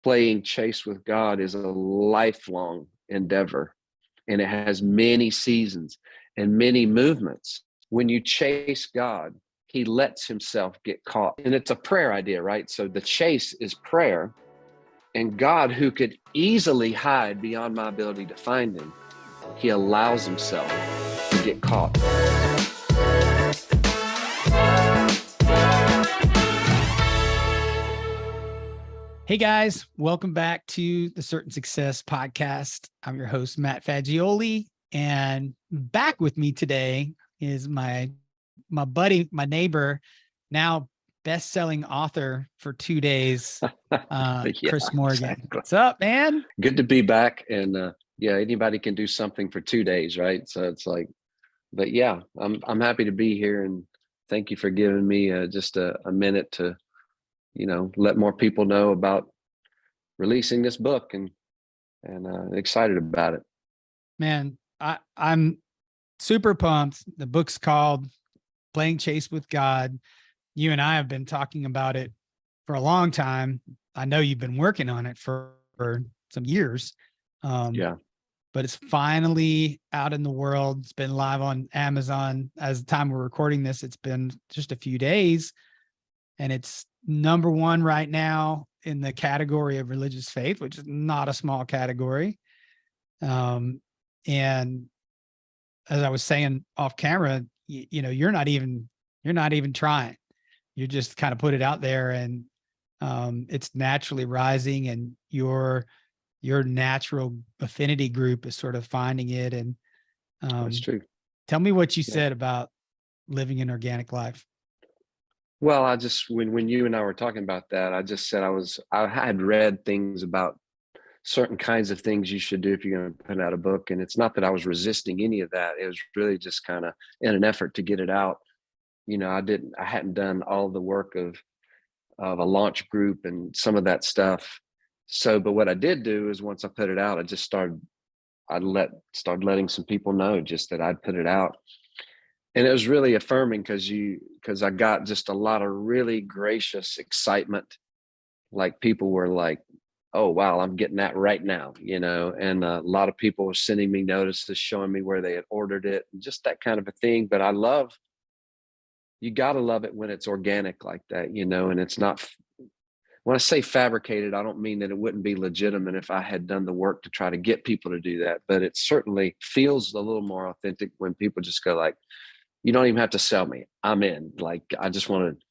playing chase with God is a lifelong endeavor, and it has many seasons and many movements. When you chase God, he lets himself get caught. And it's a prayer idea, right? So the chase is prayer, and God, who could easily hide beyond my ability to find him, he allows himself to get caught. Hey guys, welcome back to the Certain Success Podcast. I'm your host, Matt Fagioli, and back with me today is my buddy, my neighbor, now best-selling author for 2 days, Chris Morgan. Exactly. What's up, man? Good to be back. And anybody can do something for 2 days, right? So it's like, but yeah, I'm happy to be here, and thank you for giving me just a minute to let more people know about releasing this book, and excited about it. Man, I'm super pumped. The book's called Playing Chase with God. You and I have been talking about it for a long time. I know you've been working on it for some years. But it's finally out in the world. It's been live on Amazon. As the time we're recording this, it's been just a few days, and it's number one right now in the category of religious faith, which is not a small category. And as I was saying off camera, you're not even trying. You just kind of put it out there, and it's naturally rising, and your natural affinity group is sort of finding it. And That's true. Tell me what you said about living an organic life. Well, I just, when you and I were talking about that, I just said I had read things about certain kinds of things you should do if you're going to put out a book. And it's not that I was resisting any of that. It was really just kind of in an effort to get it out. I hadn't done all the work of a launch group and some of that stuff. So, but what I did do is once I put it out, I just started letting some people know just that I'd put it out. And it was really affirming because I got just a lot of really gracious excitement. Like people were like, oh, wow, I'm getting that right now, and a lot of people were sending me notices showing me where they had ordered it, and just that kind of a thing. But you got to love it when it's organic like that, and it's not, when I say fabricated, I don't mean that it wouldn't be legitimate if I had done the work to try to get people to do that. But it certainly feels a little more authentic when people just go like, you don't even have to sell me. I'm in. Like, I just want to,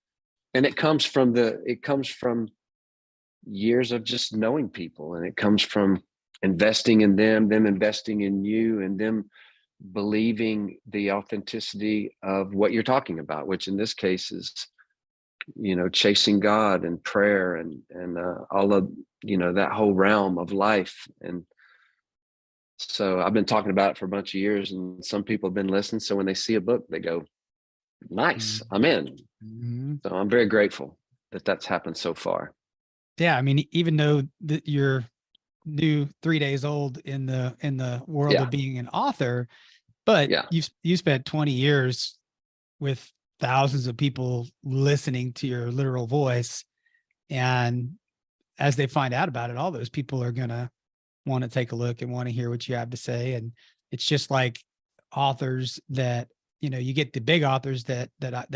and it comes from years of just knowing people, and it comes from investing in them investing in you, and them believing the authenticity of what you're talking about, which in this case is, chasing God and prayer and all of, that whole realm of life. And so I've been talking about it for a bunch of years, and some people have been listening. So when they see a book, they go, nice, I'm in. Mm-hmm. So I'm very grateful that that's happened so far. Yeah. I mean, even though you're new 3 days old in the world of being an author, but you spent 20 years with thousands of people listening to your literal voice. And as they find out about it, all those people are going to want to take a look and want to hear what you have to say. And it's just like authors that, you get the big authors that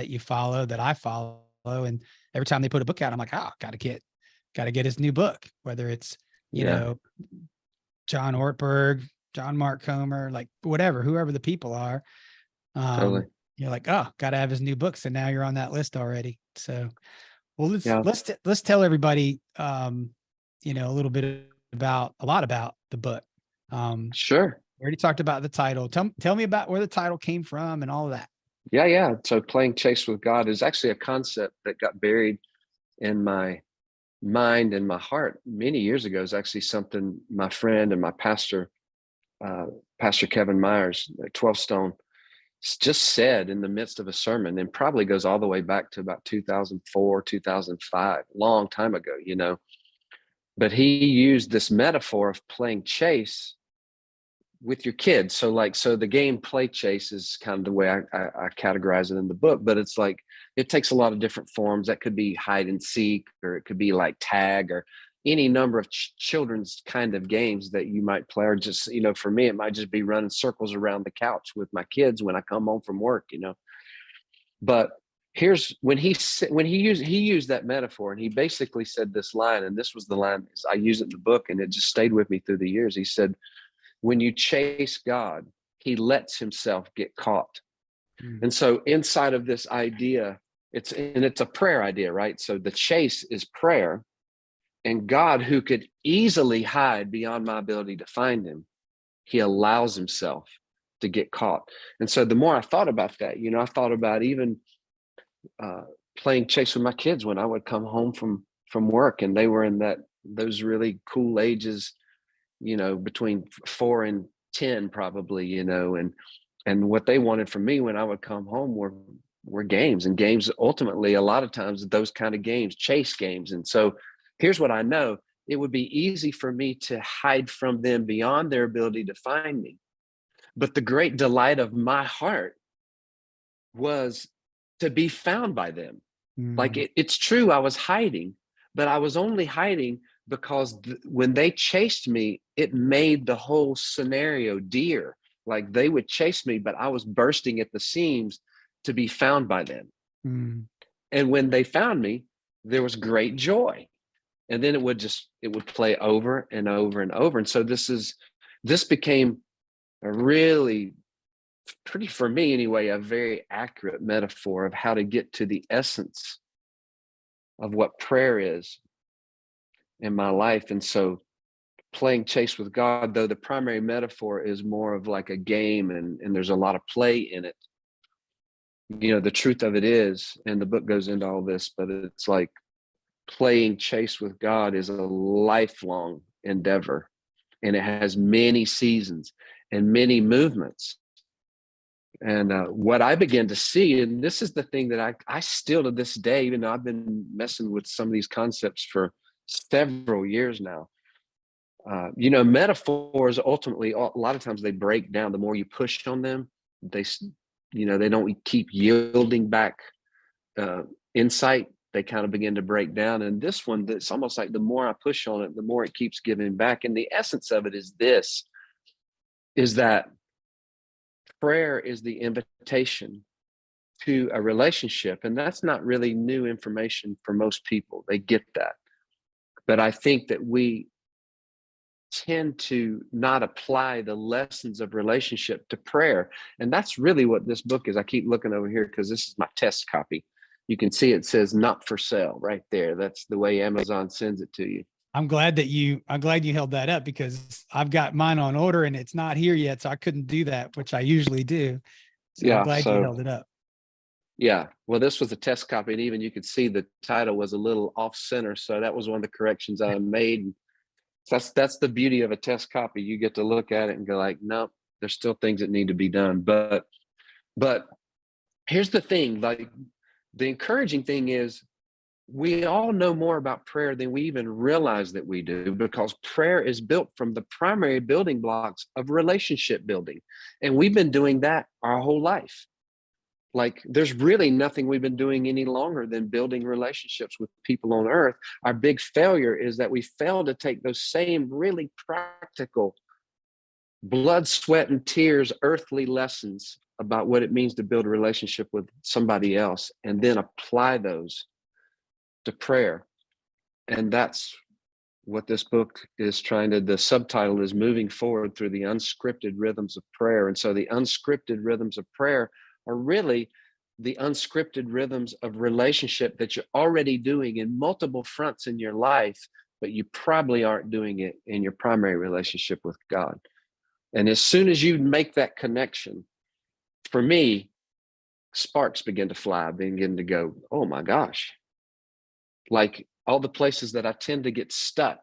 you follow, that I follow. And every time they put a book out, I'm like, oh, got to get his new book, whether it's, John Ortberg, John Mark Comer, like whoever the people are. Totally. You're like, oh, got to have his new book. So now you're on that list already. So, well, let's tell everybody, a lot about the book. Sure. We already talked about the title. Tell me about where the title came from and all of that. Yeah. So Playing Chase with God is actually a concept that got buried in my mind and my heart many years ago. Is actually something my friend and my pastor, Pastor Kevin Myers, 12 Stone, just said in the midst of a sermon, and probably goes all the way back to about 2004, 2005, long time ago, but he used this metaphor of playing chase with your kids. So the game Play Chase is kind of the way I categorize it in the book, but it's like, it takes a lot of different forms. That could be hide and seek, or it could be like tag, or any number of children's kind of games that you might play, or just, for me, it might just be running circles around the couch with my kids when I come home from work, But here's when he used that metaphor, and he basically said this line, and this was the line I use it in the book, and it just stayed with me through the years. He said, when you chase God, he lets himself get caught. And so inside of this idea, it's a prayer idea, right? So the chase is prayer, and God, who could easily hide beyond my ability to find him, he allows himself to get caught. And so the more I thought about that, I thought about even playing chase with my kids when I would come home from work, and they were in those really cool ages, between 4 and 10 probably, and what they wanted from me when I would come home were games, and games ultimately, a lot of times those kind of games, chase games. And so here's what I know: it would be easy for me to hide from them beyond their ability to find me. But the great delight of my heart was to be found by them. Like it's true, I was hiding, but I was only hiding because when they chased me, it made the whole scenario dear. Like they would chase me, but I was bursting at the seams to be found by them. And when they found me, there was great joy. And then it would play over and over and over. And so this became a really pretty, for me anyway, a very accurate metaphor of how to get to the essence of what prayer is in my life. And so playing chase with God, though the primary metaphor is more of like a game, and there's a lot of play in it, the truth of it is, and the book goes into all this, but it's like playing chase with God is a lifelong endeavor, and it has many seasons and many movements. And what I began to see, and this is the thing that I still to this day, even though I've been messing with some of these concepts for several years now, metaphors ultimately, a lot of times they break down. The more you push on them, they don't keep yielding back insight. They kind of begin to break down. And this one, it's almost like the more I push on it, the more it keeps giving back. And the essence of it is that prayer is the invitation to a relationship. And that's not really new information for most people. They get that. But I think that we tend to not apply the lessons of relationship to prayer. And that's really what this book is. I keep looking over here because this is my test copy. You can see it says not for sale right there. That's the way Amazon sends it to you. I'm glad you held that up, because I've got mine on order and it's not here yet. So I couldn't do that, which I usually do. So yeah, I'm glad you held it up. Yeah. Well, this was a test copy, and even you could see the title was a little off center. So that was one of the corrections I made. That's the beauty of a test copy. You get to look at it and go like, nope, there's still things that need to be done. But here's the thing, like the encouraging thing is we all know more about prayer than we even realize that we do, because prayer is built from the primary building blocks of relationship building. And we've been doing that our whole life. Like there's really nothing we've been doing any longer than building relationships with people on earth. Our big failure is that we fail to take those same really practical blood, sweat, and tears, earthly lessons about what it means to build a relationship with somebody else, and then apply those to prayer. And that's what this book is the subtitle is Moving Forward Through the Unscripted Rhythms of Prayer. And so the unscripted rhythms of prayer are really the unscripted rhythms of relationship that you're already doing in multiple fronts in your life, but you probably aren't doing it in your primary relationship with God. And as soon as you make that connection, for me, sparks begin to fly, begin to go, oh my gosh. Like all the places that I tend to get stuck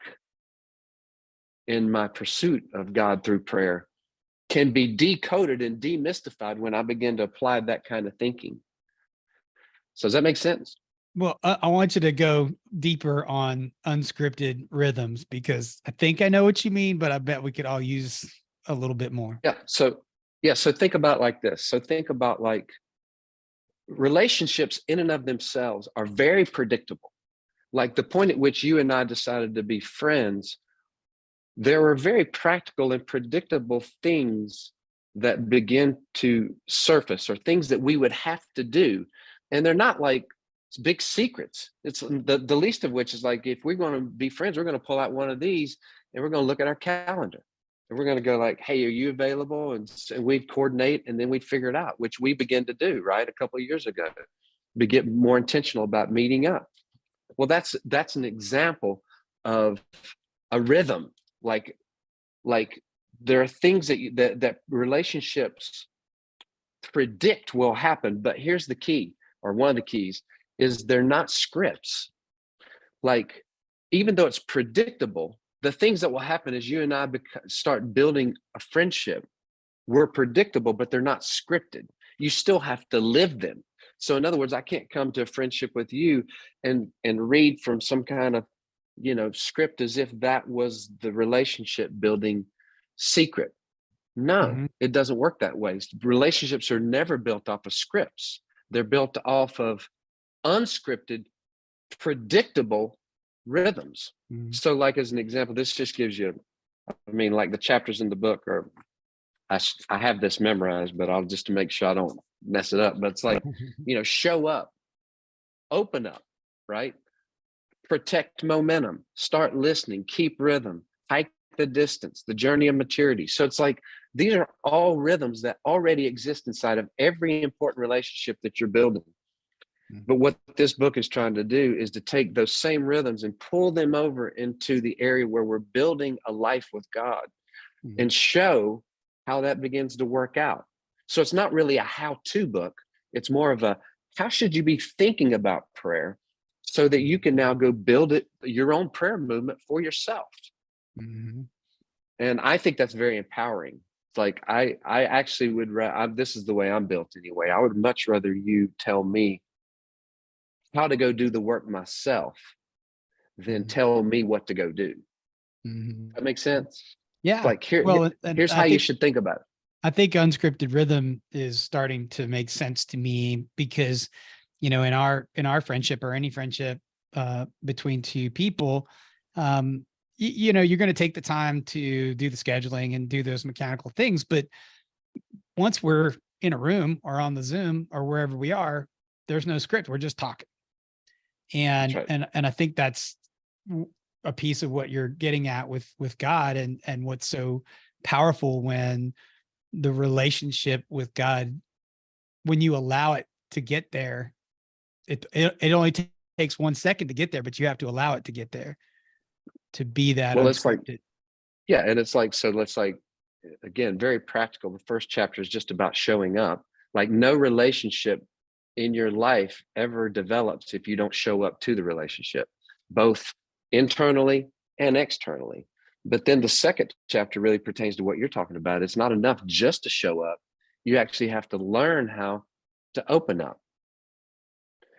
in my pursuit of God through prayer can be decoded and demystified when I begin to apply that kind of thinking. So does that make sense? Well, I want you to go deeper on unscripted rhythms, because I think I know what you mean, but I bet we could all use a little bit more. Yeah. So think about like this. So think about like relationships in and of themselves are very predictable. Like the point at which you and I decided to be friends, there were very practical and predictable things that begin to surface, or things that we would have to do. And they're not like big secrets. It's the least of which is like, if we're going to be friends, we're going to pull out one of these and we're going to look at our calendar and we're going to go like, hey, are you available? And we'd coordinate, and then we'd figure it out, which we began to do, right? A couple of years ago, to get more intentional about meeting up. Well, that's an example of a rhythm. Like there are things that relationships predict will happen, but here's the key, or one of the keys, is they're not scripts. Like, even though it's predictable, the things that will happen as you and I start building a friendship were predictable, but they're not scripted. You still have to live them. So in other words, I can't come to a friendship with you and read from some kind of, script as if that was the relationship building secret. No, it doesn't work that way. Relationships are never built off of scripts. They're built off of unscripted, predictable rhythms. So like, as an example, this just gives you, like the chapters in the book are, I have this memorized, but I'll just to make sure I don't mess it up. But it's like, show up, open up, right? Protect momentum, start listening, keep rhythm, hike the distance, the journey of maturity. So it's like, these are all rhythms that already exist inside of every important relationship that you're building. But what this book is trying to do is to take those same rhythms and pull them over into the area where we're building a life with God, and show how that begins to work out. So it's not really a how-to book. It's more of a, how should you be thinking about prayer so that you can now go build your own prayer movement for yourself. And I think that's very empowering. It's like, I actually would, this is the way I'm built anyway. I would much rather you tell me how to go do the work myself than tell me what to go do. That makes sense? Yeah. It's like, here's how you should think about it. I think unscripted rhythm is starting to make sense to me because, in our friendship, or any friendship between two people, you're going to take the time to do the scheduling and do those mechanical things. But once we're in a room or on the Zoom or wherever we are, there's no script. We're just talking. And, right. and I think that's a piece of what you're getting at with God, and what's so powerful when the relationship with God, when you allow it to get there, it only takes 1 second to get there, but you have to allow it to get there, to be that. Well, it's like, yeah. And it's like, so let's like, again, very practical. The first chapter is just about showing up. Like, no relationship in your life ever develops if you don't show up to the relationship, both internally and externally. But then the second chapter really pertains to what you're talking about. It's not enough just to show up. You actually have to learn how to open up.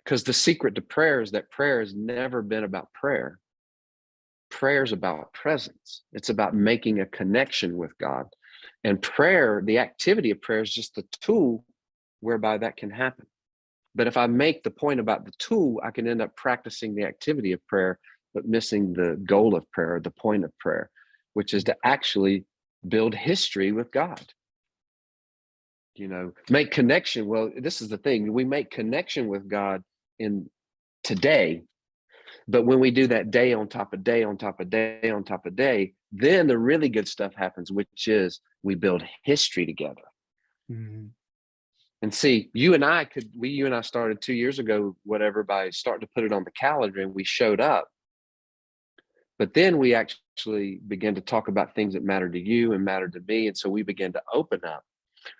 Because the secret to prayer is that prayer has never been about prayer. Prayer is about presence. It's about making a connection with God. And prayer, the activity of prayer, is just the tool whereby that can happen. But if I make the point about the tool, I can end up practicing the activity of prayer, but missing the goal of prayer, the point of prayer, which is to actually build history with God. Make connection. Well, this is the thing. We make connection with God in today, but when we do that day on top of day on top of day on top of day, then the really good stuff happens, which is we build history together. And see, you and I started 2 years ago, whatever, by starting to put it on the calendar, and we showed up. But then we actually began to talk about things that mattered to you and mattered to me. And so we began to open up.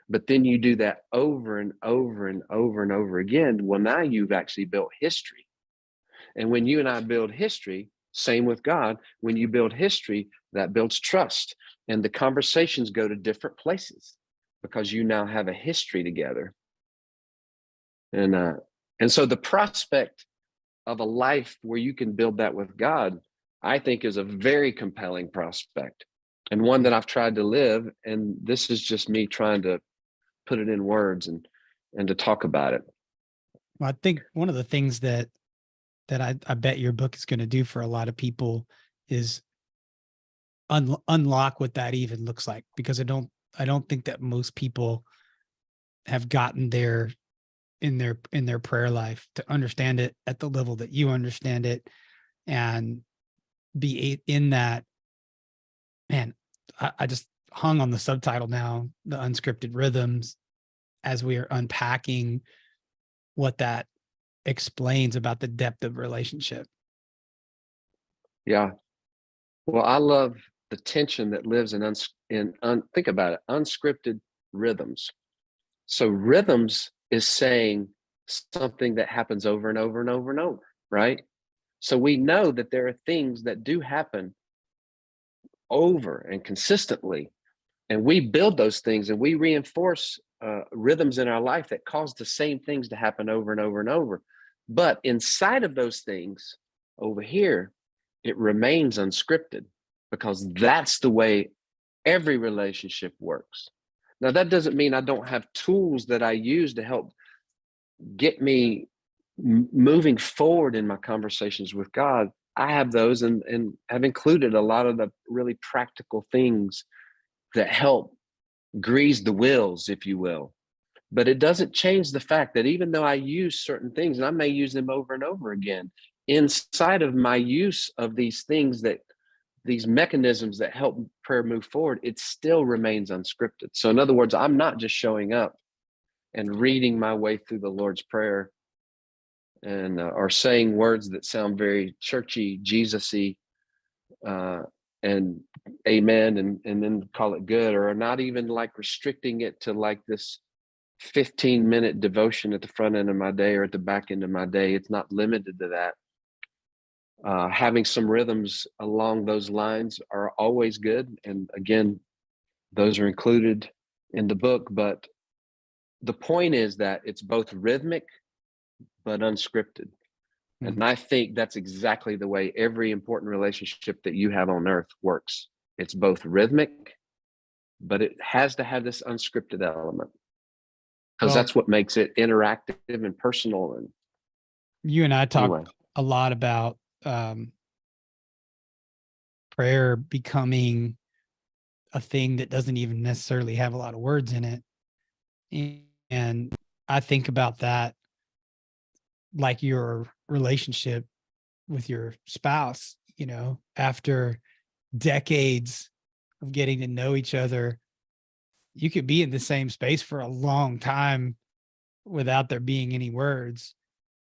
But then you do that over and over and over and over again. Well, now you've actually built history. And when you and I build history, same with God, when you build history, that builds trust. And the conversations go to different places because you now have a history together. And so the prospect of a life where you can build that with God, I think, is a very compelling prospect, and one that I've tried to live. And this is just me trying to put it in words and to talk about it. Well, I think one of the things that that I bet your book is going to do for a lot of people is unlock what that even looks like, because I don't think that most people have gotten there in their prayer life to understand it at the level that you understand it, and be in that. Man, I just hung on the subtitle now, the unscripted rhythms, as we are unpacking what that explains about the depth of relationship. Yeah. Well, I love the tension that lives in think about it, unscripted rhythms. So rhythms is saying something that happens over and over and over and over, right? So we know that there are things that do happen over and consistently, and we build those things and we reinforce rhythms in our life that cause the same things to happen over and over and over. But inside of those things over here, it remains unscripted, because that's the way every relationship works. Now, that doesn't mean I don't have tools that I use to help get me moving forward in my conversations with God. I have those, and have included a lot of the really practical things that help grease the wheels, if you will. But it doesn't change the fact that even though I use certain things, and I may use them over and over again, inside of my use of these things, that these mechanisms that help prayer move forward, it still remains unscripted. So in other words, I'm not just showing up and reading my way through the Lord's Prayer and or saying words that sound very churchy, Jesus-y, and amen, and then call it good, or not even like restricting it to like this 15-minute devotion at the front end of my day or at the back end of my day. It's not limited to that. Having some rhythms along those lines are always good. And again, those are included in the book. But the point is that it's both rhythmic but unscripted. Mm-hmm. And I think that's exactly the way every important relationship that you have on earth works. It's both rhythmic, but it has to have this unscripted element, because that's what makes it interactive and personal. And you and I talk a lot about prayer becoming a thing that doesn't even necessarily have a lot of words in it. And I think about that like your relationship with your spouse, you know, after decades of getting to know each other, you could be in the same space for a long time without there being any words.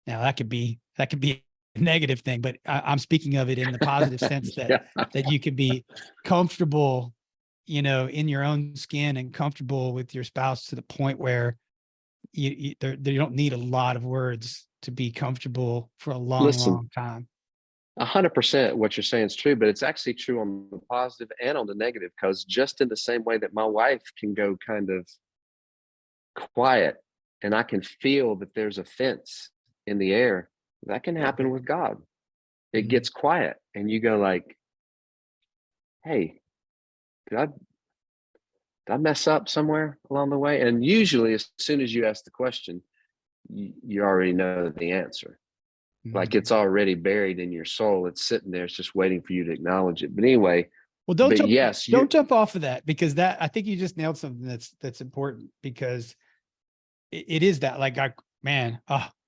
Now that could be a negative thing, but I'm speaking of it in the positive sense that that you could be comfortable, you know, in your own skin and comfortable with your spouse to the point where you don't need a lot of words to be comfortable for a long time. 100% what you're saying is true, but it's actually true on the positive and on the negative, because just in the same way that my wife can go kind of quiet and I can feel that there's a fence in the air, that can happen with God. It gets quiet and you go like, hey, did I mess up somewhere along the way? And usually as soon as you ask the question, you already know the answer. Like it's already buried in your soul. It's sitting there. It's just waiting for you to acknowledge it. But anyway, well, don't jump off of that, because that, I think you just nailed something that's important, because it is that, like,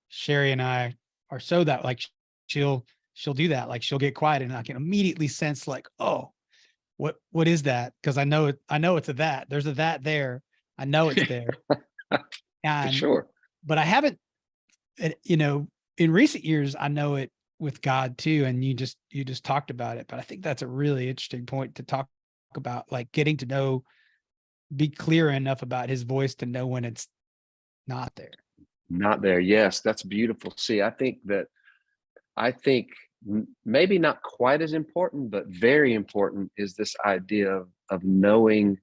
Sherry and I are so that, like, she'll do that. Like she'll get quiet and I can immediately sense like, oh, what is that? Cause I know it's a that. There's a that there. I know it's there. And for sure. But I haven't, you know, in recent years, I know it with God too. And you just talked about it, but I think that's a really interesting point to talk about, like getting to know, be clear enough about his voice to know when it's not there. Not there. Yes. That's beautiful. See, I think maybe not quite as important, but very important is this idea of knowing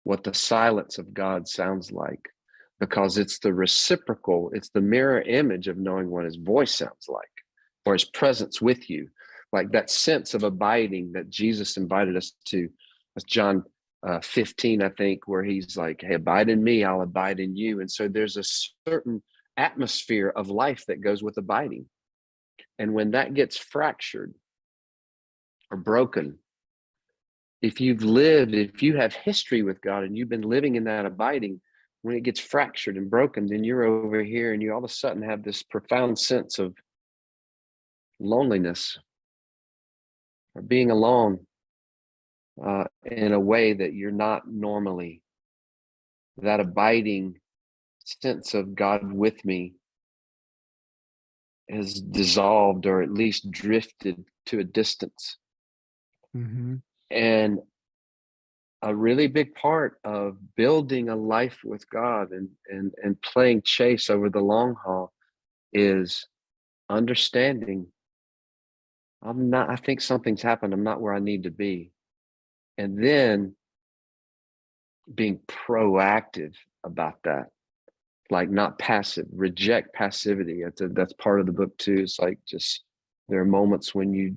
what the silence of God sounds like, because it's the reciprocal, it's the mirror image of knowing what his voice sounds like, or his presence with you, like that sense of abiding that Jesus invited us to. That's John 15, I think, where he's like, hey, abide in me, I'll abide in you. And so there's a certain atmosphere of life that goes with abiding. And when that gets fractured or broken, if you have history with God and you've been living in that abiding, when it gets fractured and broken, then you're over here and you all of a sudden have this profound sense of loneliness or being alone in a way that you're not normally. That abiding sense of God with me has dissolved or at least drifted to a distance. Mm-hmm. And a really big part of building a life with God and playing chase over the long haul is understanding I think something's happened. I'm not where I need to be. And then being proactive about that, like not passive, reject passivity. That's part of the book too. It's like just, there are moments when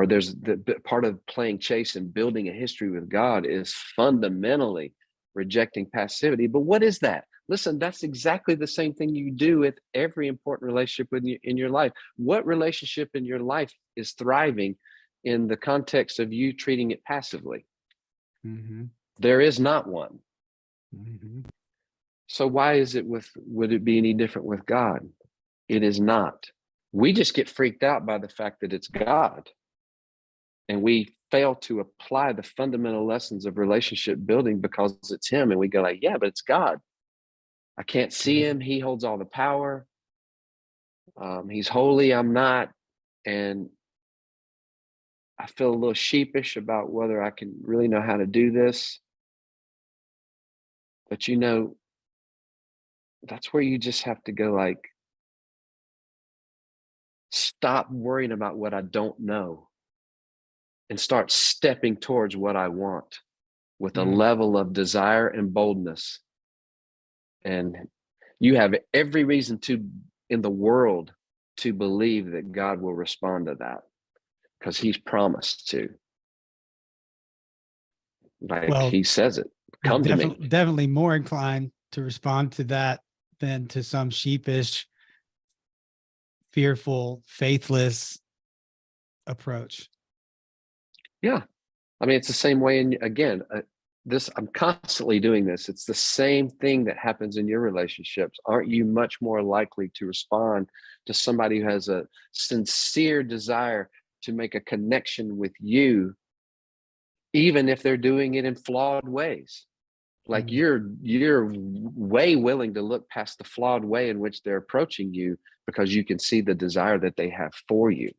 there's the part of playing chase and building a history with God is fundamentally rejecting passivity. But what is that? Listen, that's exactly the same thing you do with every important relationship in your life. What relationship in your life is thriving in the context of you treating it passively? Mm-hmm. There is not one. Mm-hmm. So why would it be any different with God? It is not. We just get freaked out by the fact that it's God. And we fail to apply the fundamental lessons of relationship building because it's him. And we go like, yeah, but it's God. I can't see him. He holds all the power. He's holy. I'm not. And I feel a little sheepish about whether I can really know how to do this. But that's where you just have to go like, stop worrying about what I don't know and start stepping towards what I want with a level of desire and boldness. And you have every reason in the world to believe that God will respond to that because he's promised to. Like he says it, come to me. Definitely more inclined to respond to that than to some sheepish, fearful, faithless approach. Yeah. I mean, it's the same way. And again, I'm constantly doing this. It's the same thing that happens in your relationships. Aren't you much more likely to respond to somebody who has a sincere desire to make a connection with you, even if they're doing it in flawed ways? Like you're way willing to look past the flawed way in which they're approaching you because you can see the desire that they have for you.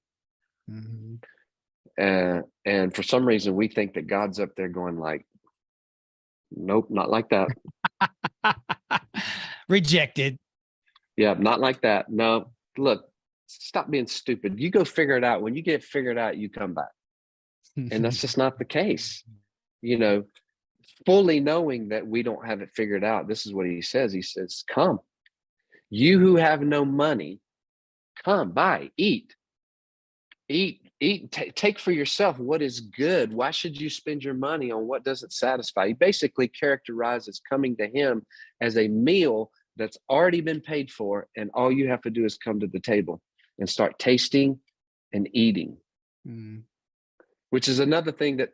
Mm-hmm. And for some reason, we think that God's up there going like, nope, not like that. Rejected. Yeah, not like that. No, look, stop being stupid. You go figure it out. When you get figured out, you come back. And that's just not the case. Fully knowing that we don't have it figured out. This is what he says. He says, come, you who have no money, come, buy, eat, take for yourself what is good. Why should you spend your money on what doesn't satisfy? He basically characterizes coming to him as a meal that's already been paid for, and all you have to do is come to the table and start tasting and eating. Which is another thing that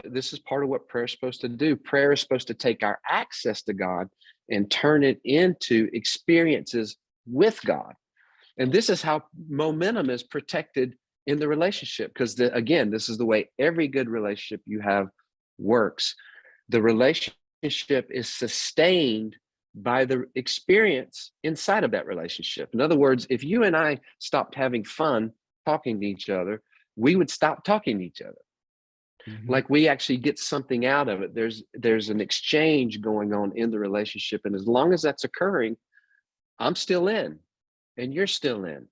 this is part of what prayer is supposed to do. Prayer is supposed to take our access to God and turn it into experiences with God. And this is how momentum is protected in the relationship. Because again, this is the way every good relationship you have works. The relationship is sustained by the experience inside of that relationship. In other words, if you and I stopped having fun talking to each other, we would stop talking to each other. Like we actually get something out of it. There's an exchange going on in the relationship. And as long as that's occurring, I'm still in and you're still in.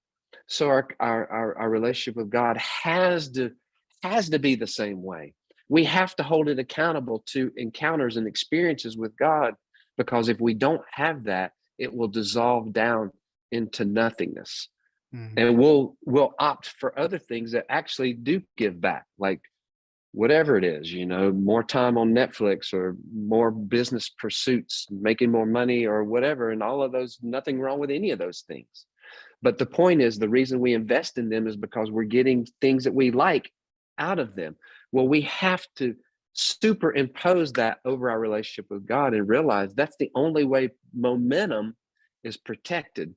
So our relationship with God has to be the same way. We have to hold it accountable to encounters and experiences with God, because if we don't have that, it will dissolve down into nothingness. And we'll opt for other things that actually do give back, like whatever it is, more time on Netflix or more business pursuits, making more money or whatever. And all of those, nothing wrong with any of those things. But the point is, the reason we invest in them is because we're getting things that we like out of them. Well, we have to superimpose that over our relationship with God and realize that's the only way momentum is protected,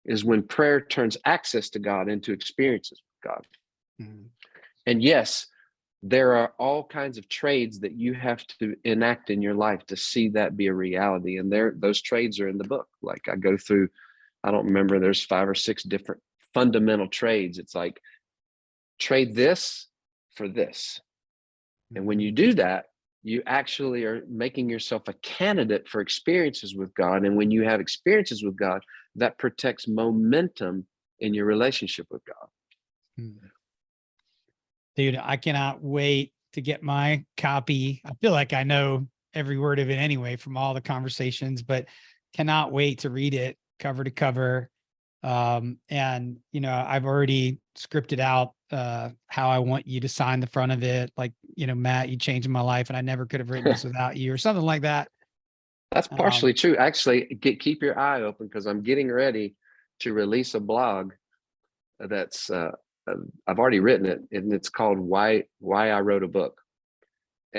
is when prayer turns access to God into experiences with God. Mm-hmm. And yes, there are all kinds of trades that you have to enact in your life to see that be a reality. And those trades are in the book. Like I go through, I don't remember, there's 5 or 6 different fundamental trades. It's like, trade this for this. And when you do that, you actually are making yourself a candidate for experiences with God. And when you have experiences with God, that protects momentum in your relationship with God. Dude, I cannot wait to get my copy. I feel like I know every word of it anyway from all the conversations, but cannot wait to read it cover to cover. And, you know, I've already scripted out how I want you to sign the front of it. Like, you know, Matt, you changed my life and I never could have written this without you, or something like that. That's partially true. Actually, keep your eye open, because I'm getting ready to release a blog that's I've already written it, and it's called Why I Wrote a Book.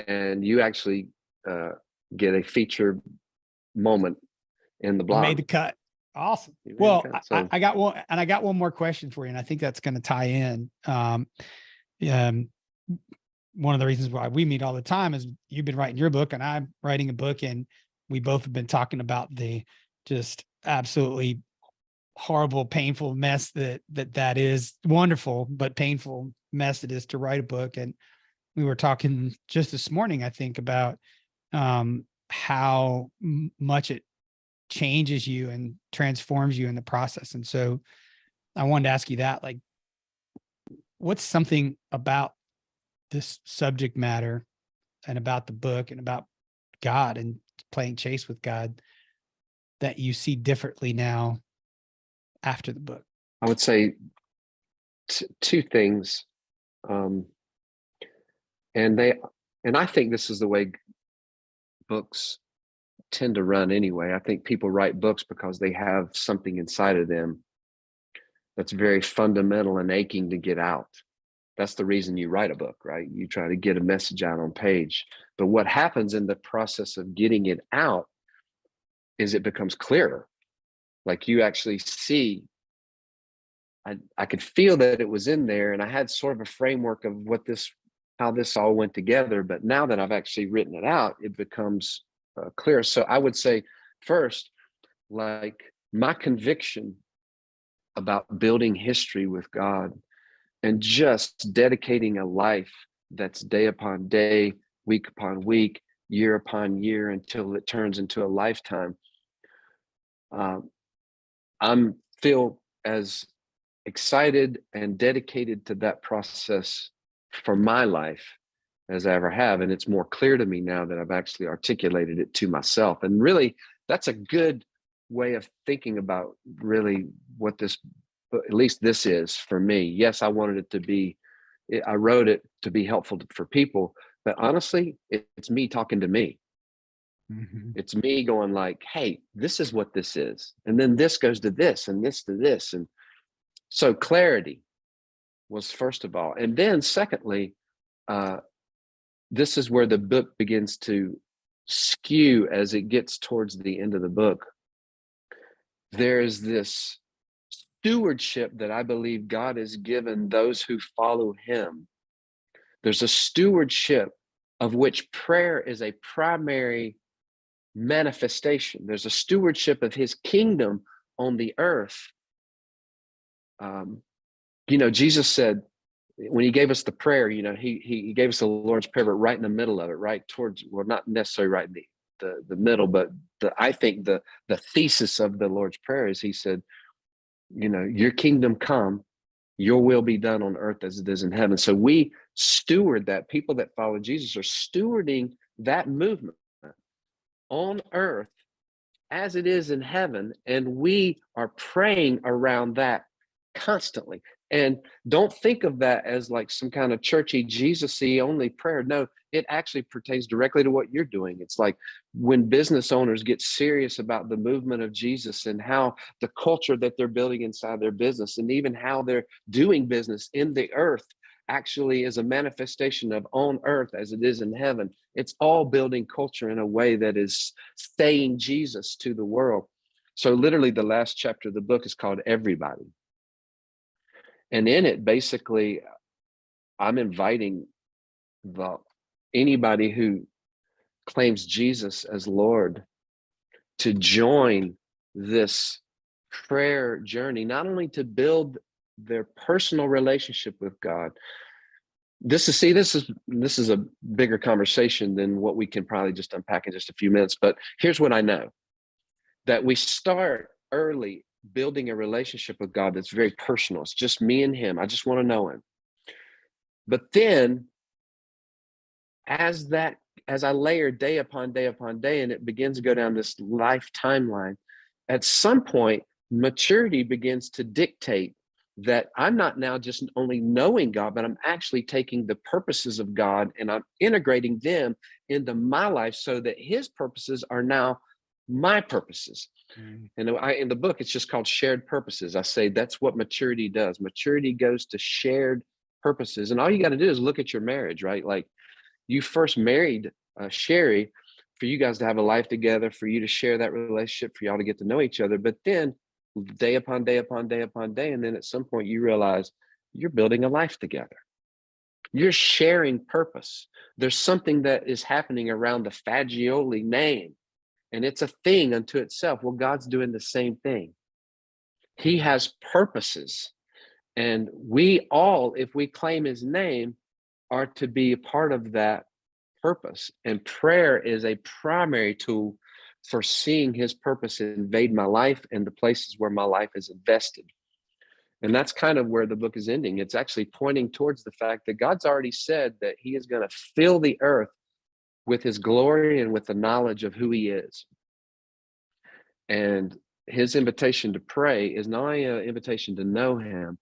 And you actually get a feature moment in the blog. You made the cut. Awesome. Well, I got one, and I got one more question for you, and I think that's going to tie in. One of the reasons why we meet all the time is you've been writing your book and I'm writing a book, and we both have been talking about the just absolutely horrible, painful mess that is, wonderful but painful mess it is to write a book. And we were talking just this morning, I think, about how much it changes you and transforms you in the process. And so I wanted to ask you that, like, what's something about this subject matter and about the book and about God and playing chase with God that you see differently now after the book? I would say 2 things. And I think this is the way books tend to run anyway. I think people write books because they have something inside of them that's very fundamental and aching to get out. That's the reason you write a book, right? You try to get a message out on page. But what happens in the process of getting it out is it becomes clearer. Like you actually see, I could feel that it was in there, and I had sort of a framework of how this all went together. But now that I've actually written it out, it becomes clear. So I would say first, like, my conviction about building history with God and just dedicating a life that's day upon day, week upon week, year upon year, until it turns into a lifetime. I'm feel as excited and dedicated to that process for my life as I ever have. And it's more clear to me now that I've actually articulated it to myself. And really, that's a good way of thinking about really what this, at least this is for me. Yes, I wanted it to be, I wrote it to be helpful for people, but honestly, it's me talking to me. Mm-hmm. It's me going like, hey, this is what this is. And then this goes to this and this to this. And so clarity was first of all. And then secondly, this is where the book begins to skew as it gets towards the end of the book. There's this stewardship that I believe God has given those who follow him. There's a stewardship of which prayer is a primary manifestation. There's a stewardship of his kingdom on the earth. You know, Jesus said, when he gave us the prayer, you know, he gave us the Lord's Prayer, but right in the middle of it, right towards, well, not necessarily right in the middle, but I think the thesis of the Lord's Prayer is, he said, you know, your kingdom come, your will be done on earth as it is in heaven. So we steward that. People that follow Jesus are stewarding that movement on earth as it is in heaven. And we are praying around that constantly. And don't think of that as like some kind of churchy, Jesus-y only prayer. No, it actually pertains directly to what you're doing. It's like when business owners get serious about the movement of Jesus and how the culture that they're building inside their business, and even how they're doing business in the earth, actually is a manifestation of on earth as it is in heaven. It's all building culture in a way that is saying Jesus to the world. So literally the last chapter of the book is called Everybody. And in it, basically, I'm inviting anybody who claims Jesus as Lord to join this prayer journey, not only to build their personal relationship with God. This is a bigger conversation than what we can probably just unpack in just a few minutes. But here's what I know, that we start early building a relationship with God that's very personal. It's just me and him. I just want to know him. But then as I layer day upon day upon day, and it begins to go down this life timeline, at some point, maturity begins to dictate that I'm not now just only knowing God, but I'm actually taking the purposes of God and I'm integrating them into my life so that his purposes are now my purposes. And in the book, it's just called Shared Purposes. I say that's what maturity does. Maturity goes to shared purposes. And all you got to do is look at your marriage, right? Like, you first married Sherry for you guys to have a life together, for you to share that relationship, for y'all to get to know each other. But then day upon day upon day upon day, and then at some point you realize you're building a life together. You're sharing purpose. There's something that is happening around the Fagioli name, and it's a thing unto itself. Well, God's doing the same thing. He has purposes, and we all, if we claim his name, are to be a part of that purpose. And prayer is a primary tool for seeing his purpose invade my life and the places where my life is invested. And that's kind of where the book is ending. It's actually pointing towards the fact that God's already said that he is going to fill the earth with his glory and with the knowledge of who he is. And his invitation to pray is not only an invitation to know him,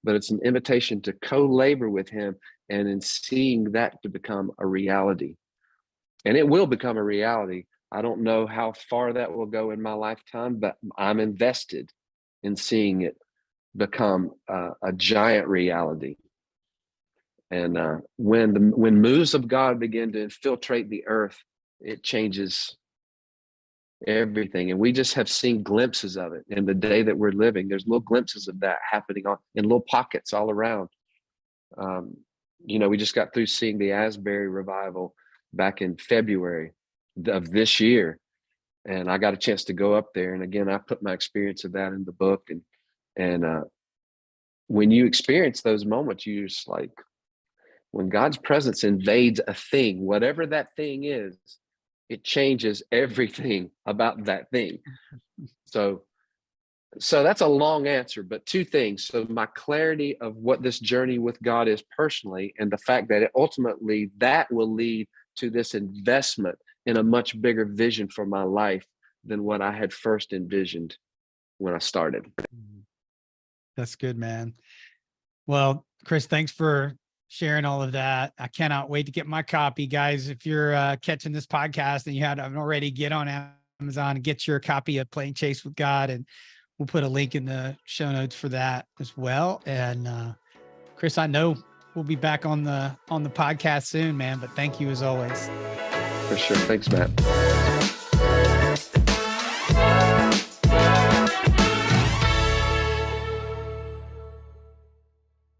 but it's an invitation to co-labor with him and in seeing that to become a reality. And it will become a reality. I don't know how far that will go in my lifetime, but I'm invested in seeing it become a giant reality. And when moves of God begin to infiltrate the earth, it changes everything. And we just have seen glimpses of it in the day that we're living. There's little glimpses of that happening in little pockets all around. We just got through seeing the Asbury revival back in February of this year. And I got a chance to go up there. And again, I put my experience of that in the book. And when you experience those moments, you just like, when God's presence invades a thing, whatever that thing is, it changes everything about that thing. So that's a long answer, but two things. So my clarity of what this journey with God is personally, and the fact that ultimately that will lead to this investment in a much bigger vision for my life than what I had first envisioned when I started. That's good, man. Well, Chris, thanks for sharing all of that. I cannot wait to get my copy, guys. If you're catching this podcast and you haven't already, get on Amazon and get your copy of Playing Chase with God, and we'll put a link in the show notes for that as well. And Chris, I know we'll be back on the podcast soon, man, but thank you as always. For sure. Thanks, Matt.